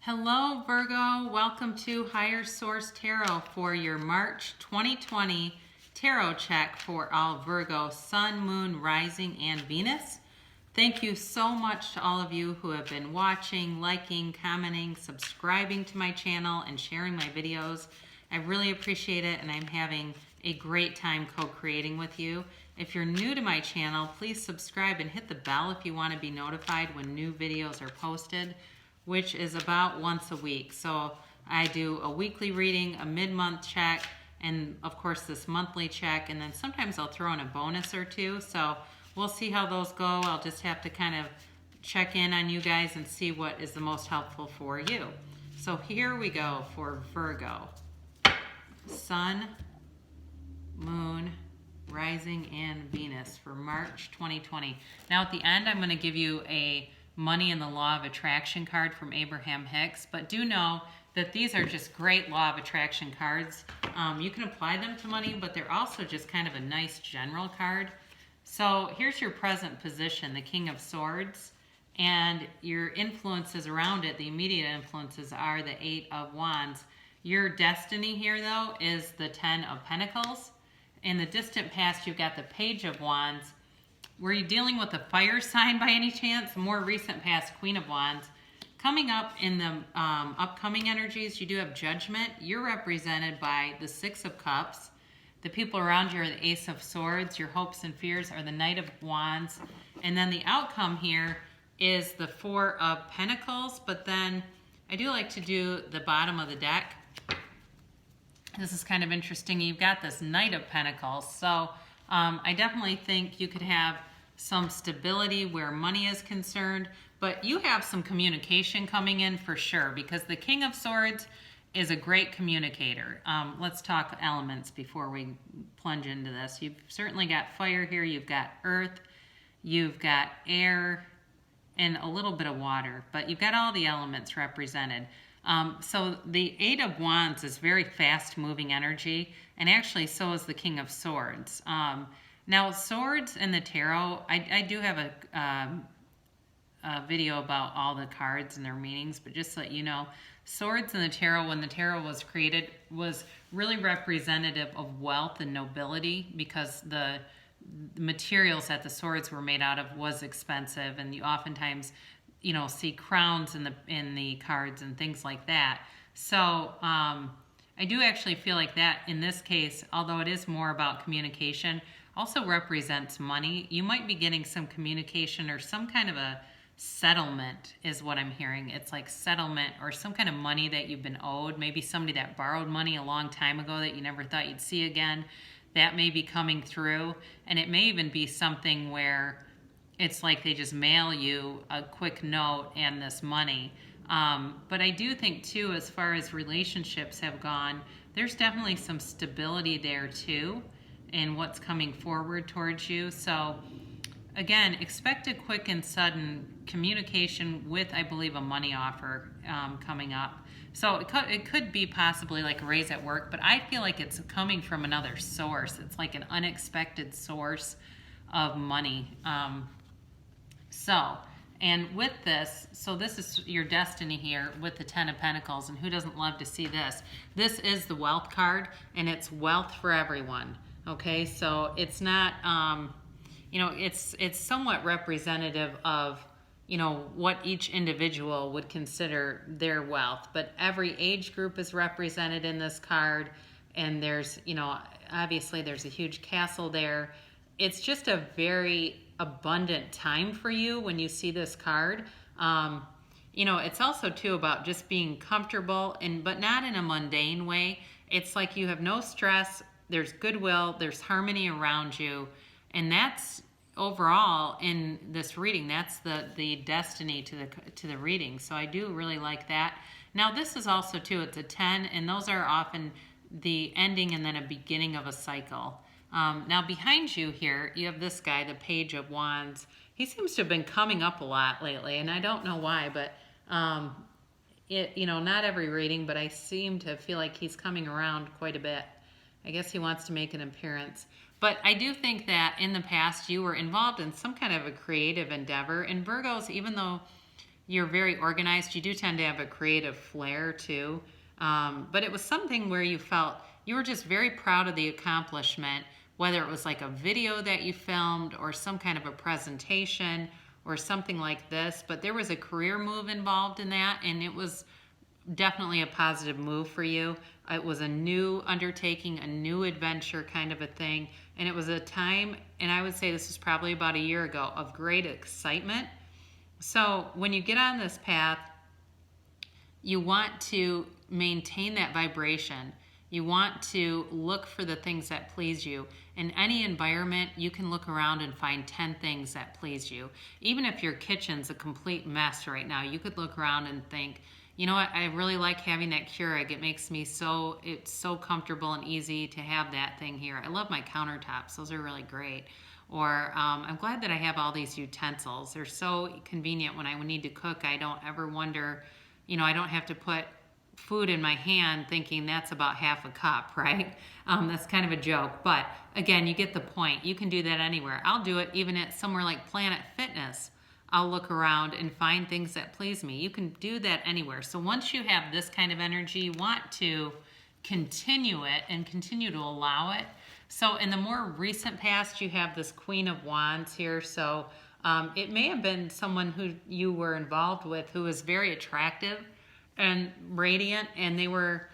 Hello Virgo, welcome to Higher Source Tarot for your March 2020 tarot check for all Virgo, Sun, Moon, Rising, and Venus. Thank you so much to all of you who have been watching, liking, commenting, subscribing to my channel, and sharing my videos. I really appreciate it, and I'm having a great time co-creating with you. If you're new to my channel, please subscribe and hit the bell if you want to be notified when new videos are posted, which is about once a week. So I do a weekly reading, a mid-month check, and of course this monthly check, and then sometimes I'll throw in a bonus or two. So we'll see how those go. I'll just have to kind of check in on you guys and see what is the most helpful for you. So here we go for Virgo. Sun, Moon, Rising, and Venus for March 2020. Now at the end, I'm going to give you a Money and the Law of Attraction card from Abraham Hicks, but do know that these are just great Law of Attraction cards. You can apply them to money, but they're also just kind of a nice general card. So here's your present position, the King of Swords, and your influences around it, the immediate influences are the Eight of Wands. Your destiny here, though, is the Ten of Pentacles. In the distant past, you've got the Page of Wands. Were you dealing with a fire sign by any chance? More recent past, Queen of Wands. Coming up in the upcoming energies, you do have Judgment. You're represented by the Six of Cups. The people around you are the Ace of Swords. Your hopes and fears are the Knight of Wands. And then the outcome here is the Four of Pentacles. But then I do like to do the bottom of the deck. This is kind of interesting. You've got this Knight of Pentacles. So I definitely think you could have some stability where money is concerned, but you have some communication coming in for sure, because the King of Swords is a great communicator. Let's talk elements before we plunge into this. You've certainly got fire here, you've got earth, you've got air, and a little bit of water, but you've got all the elements represented. So the Eight of Wands is very fast-moving energy, and actually so is the King of Swords. Now, swords in the tarot, I do have a video about all the cards and their meanings, but just to let you know, swords in the tarot, when the tarot was created, was really representative of wealth and nobility, because the materials that the swords were made out of was expensive, and you oftentimes see crowns in the cards and things like that. So I do actually feel like that in this case, although it is more about communication, also represents money. You might be getting some communication or some kind of a settlement is what I'm hearing. It's like settlement or some kind of money that you've been owed. Maybe somebody that borrowed money a long time ago that you never thought you'd see again. That may be coming through, and it may even be something where it's like they just mail you a quick note and this money. But I do think too, as far as relationships have gone, there's definitely some stability there too in what's coming forward towards you. So again, expect a quick and sudden communication with, I believe, a money offer coming up. So it could be possibly like a raise at work, but I feel like it's coming from another source. It's like an unexpected source of money. And with this, so this is your destiny here with the Ten of Pentacles, and who doesn't love to see this? This is the wealth card, and it's wealth for everyone, okay? So it's not, it's somewhat representative of, what each individual would consider their wealth, but every age group is represented in this card, and there's, obviously there's a huge castle there. It's just a very abundant time for you when you see this card. It's also too about just being comfortable, but not in a mundane way. It's like you have no stress, there's goodwill, there's harmony around you, and that's overall in this reading, that's the destiny to the reading. So I do really like that. Now this is also too, it's a 10, and those are often the ending and then a beginning of a cycle. Now behind you here, you have this guy, the Page of Wands. He seems to have been coming up a lot lately, and I don't know why, but not every reading, but I seem to feel like he's coming around quite a bit. I guess he wants to make an appearance. But I do think that in the past you were involved in some kind of a creative endeavor. And Virgos, even though you're very organized. You do tend to have a creative flair too. But it was something where you felt you were just very proud of the accomplishment, whether it was like a video that you filmed or some kind of a presentation or something like this. But there was a career move involved in that, and it was definitely a positive move for you. It was a new undertaking, a new adventure kind of a thing. And it was a time, and I would say this was probably about a year ago, of great excitement. So when you get on this path, you want to maintain that vibration. You want to look for the things that please you. In any environment, you can look around and find 10 things that please you. Even if your kitchen's a complete mess right now, you could look around and think, you know what, I really like having that Keurig. It makes me it's so comfortable and easy to have that thing here. I love my countertops. Those are really great. Or I'm glad that I have all these utensils. They're so convenient when I need to cook. I don't ever wonder, I don't have to put food in my hand thinking that's about half a cup, right? That's kind of a joke. But again, you get the point. You can do that anywhere. I'll do it even at somewhere like Planet Fitness. I'll look around and find things that please me. You can do that anywhere. So once you have this kind of energy, you want to continue it and continue to allow it. So in the more recent past, you have this Queen of Wands here. So it may have been someone who you were involved with who was very attractive and radiant, and they were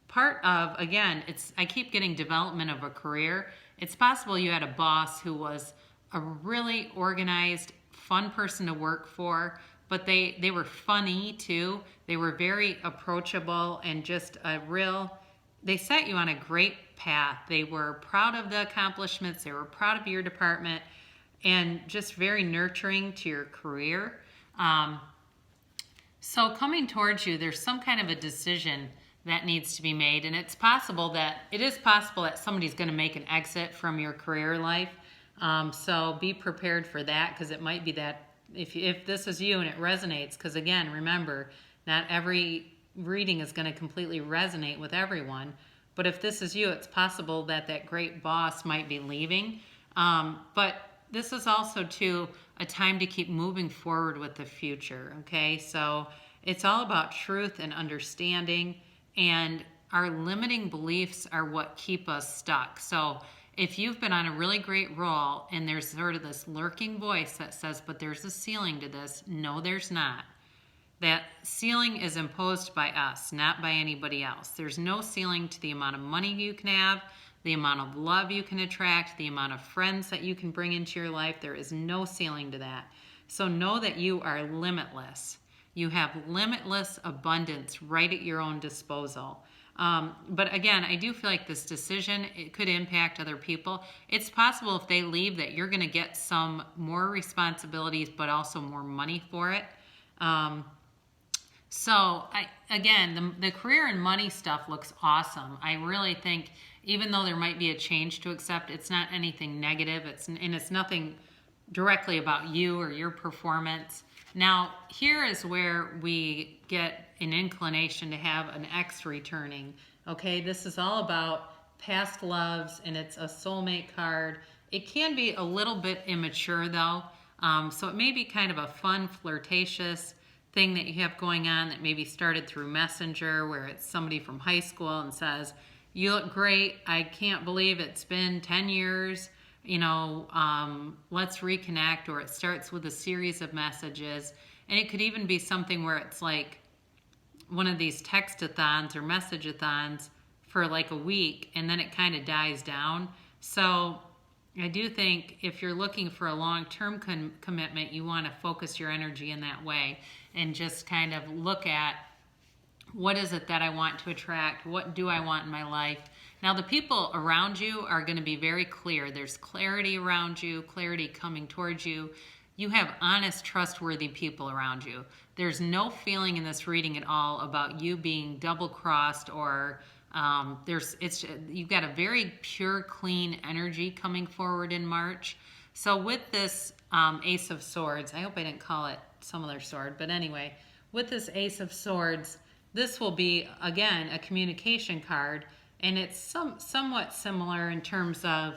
part of, again, I keep getting development of a career. It's possible you had a boss who was a really organized, fun person to work for, but they were funny too. They were very approachable and just they set you on a great path. They were proud of the accomplishments. They were proud of your department and just very nurturing to your career. So coming towards you, there's some kind of a decision that needs to be made, and it is possible that somebody's going to make an exit from your career life. So be prepared for that, because it might be that if this is you and it resonates, because again, remember, not every reading is going to completely resonate with everyone, but if this is you, it's possible that that great boss might be leaving. But this is also too a time to keep moving forward with the future, okay? So it's all about truth and understanding, and our limiting beliefs are what keep us stuck. So if you've been on a really great roll and there's sort of this lurking voice that says, but there's a ceiling to this, no, there's not. That ceiling is imposed by us, not by anybody else. There's no ceiling to the amount of money you can have, the amount of love you can attract, the amount of friends that you can bring into your life. There is no ceiling to that. So know that you are limitless. You have limitless abundance right at your own disposal. But again, I do feel like this decision, it could impact other people. It's possible if they leave that you're going to get some more responsibilities, but also more money for it. So the career and money stuff looks awesome. I really think, even though there might be a change to accept, it's not anything negative. It's nothing directly about you or your performance. Now, here is where we get an inclination to have an X returning. Okay, this is all about past loves, and it's a soulmate card. It can be a little bit immature though. So it may be kind of a fun, flirtatious thing that you have going on that maybe started through Messenger, where it's somebody from high school and says, "You look great. I can't believe it's been 10 years. Let's reconnect." Or it starts with a series of messages. And it could even be something where it's like one of these text-a-thons or message-a-thons for like a week, and then it kind of dies down. So I do think if you're looking for a long-term commitment, you want to focus your energy in that way and just kind of look at, what is it that I want to attract? What do I want in my life? Now, the people around you are going to be very clear. There's clarity around you, clarity coming towards you. You have honest, trustworthy people around you. There's no feeling in this reading at all about you being double-crossed, or you've got a very pure, clean energy coming forward in March. So with this Ace of Swords, I hope I didn't call it some other sword, but anyway, with this Ace of Swords, this will be, again, a communication card, and it's somewhat similar in terms of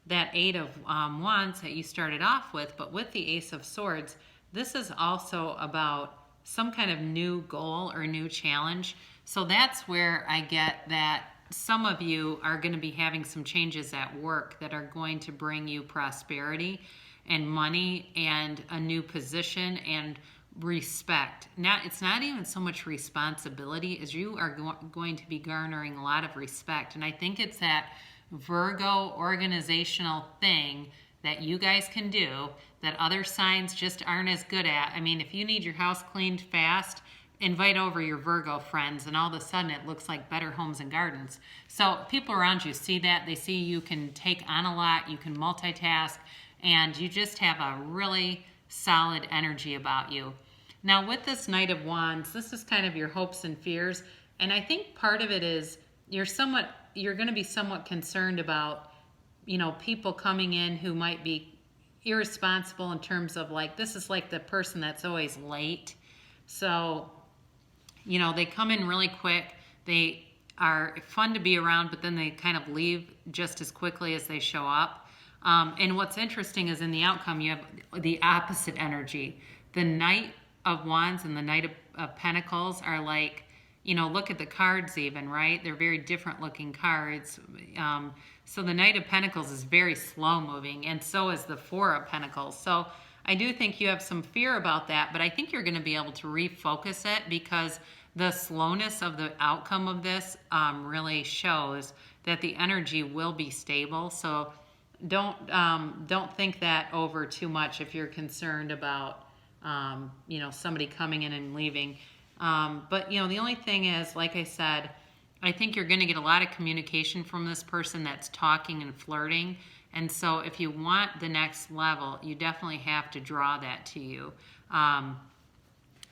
that Eight of Wands that you started off with, but with the Ace of Swords, this is also about some kind of new goal or new challenge. So that's where I get that some of you are going to be having some changes at work that are going to bring you prosperity and money and a new position and respect. Now, it's not even so much responsibility as you are going to be garnering a lot of respect. And I think it's that Virgo organizational thing that you guys can do that other signs just aren't as good at. I mean, if you need your house cleaned fast, invite over your Virgo friends, and all of a sudden it looks like better homes and gardens. So people around you see that. They see you can take on a lot, you can multitask, and you just have a really solid energy about you. Now with this Knight of Wands, this is kind of your hopes and fears, and I think part of it is you're going to be somewhat concerned about, you know, people coming in who might be irresponsible in terms of like, this is like the person that's always late. So, you know, they come in really quick. They are fun to be around, but then they kind of leave just as quickly as they show up. And what's interesting is in the outcome, you have the opposite energy. The Knight of Wands and the Knight of Pentacles are like, you know, look at the cards even, right? They're very different looking cards. So the Knight of Pentacles is very slow moving, and so is the Four of Pentacles. So I do think you have some fear about that, but I think you're going to be able to refocus it because the slowness of the outcome of this really shows that the energy will be stable. So don't think that over too much if you're concerned about you know, somebody coming in and leaving. But you know, the only thing is, like I said, I think you're going to get a lot of communication from this person that's talking and flirting. And so if you want the next level, you definitely have to draw that to you.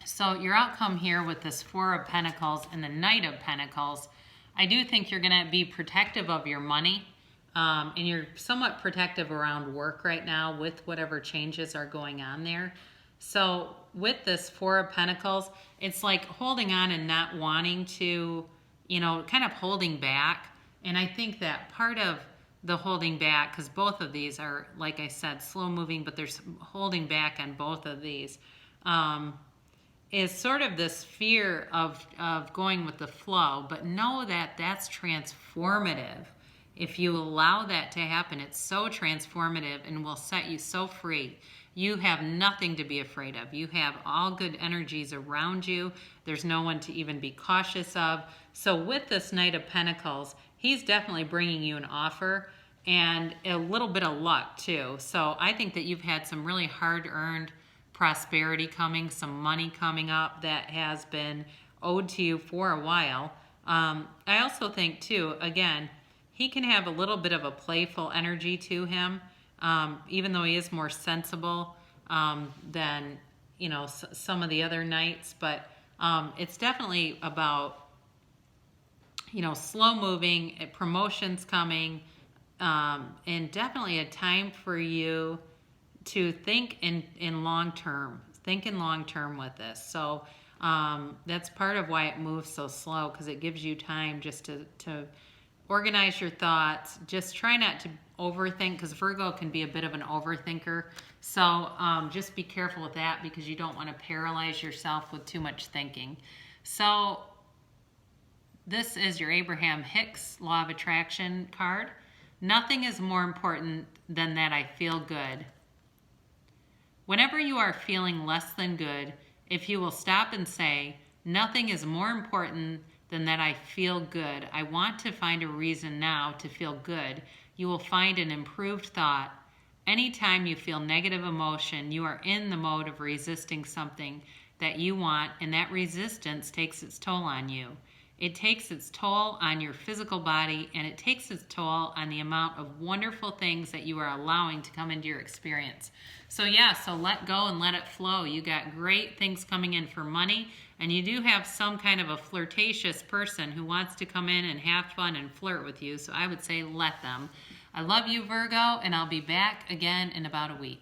So your outcome here with this Four of Pentacles and the Knight of Pentacles, I do think you're going to be protective of your money. And you're somewhat protective around work right now with whatever changes are going on there. So with this Four of Pentacles, it's like holding on and not wanting to, you know, kind of holding back. And I think that part of the holding back, because both of these are, like I said, slow moving, but there's holding back on both of these, is sort of this fear of going with the flow. But know that that's transformative. If you allow that to happen, it's so transformative and will set you so free. You have nothing to be afraid of. You have all good energies around you. There's no one to even be cautious of. So with this Knight of Pentacles, he's definitely bringing you an offer and a little bit of luck too. So I think that you've had some really hard-earned prosperity coming, some money coming up that has been owed to you for a while. I also think too, again, he can have a little bit of a playful energy to him. Even though he is more sensible than, you know, some of the other knights. But it's definitely about, you know, slow moving, promotions coming, and definitely a time for you to think in long term. Think in long term with this. So that's part of why it moves so slow, because it gives you time just to organize your thoughts. Just try not to overthink, because Virgo can be a bit of an overthinker. So just be careful with that, because you don't want to paralyze yourself with too much thinking. So this is your Abraham Hicks Law of Attraction card. Nothing is more important than that I feel good. Whenever you are feeling less than good, if you will stop and say, nothing is more important than that I feel good. I want to find a reason now to feel good. You will find an improved thought. Anytime you feel negative emotion, you are in the mode of resisting something that you want, and that resistance takes its toll on you. It takes its toll on your physical body, and it takes its toll on the amount of wonderful things that you are allowing to come into your experience. So yeah, so let go and let it flow. You got great things coming in for money, and you do have some kind of a flirtatious person who wants to come in and have fun and flirt with you. So I would say let them. I love you, Virgo, and I'll be back again in about a week.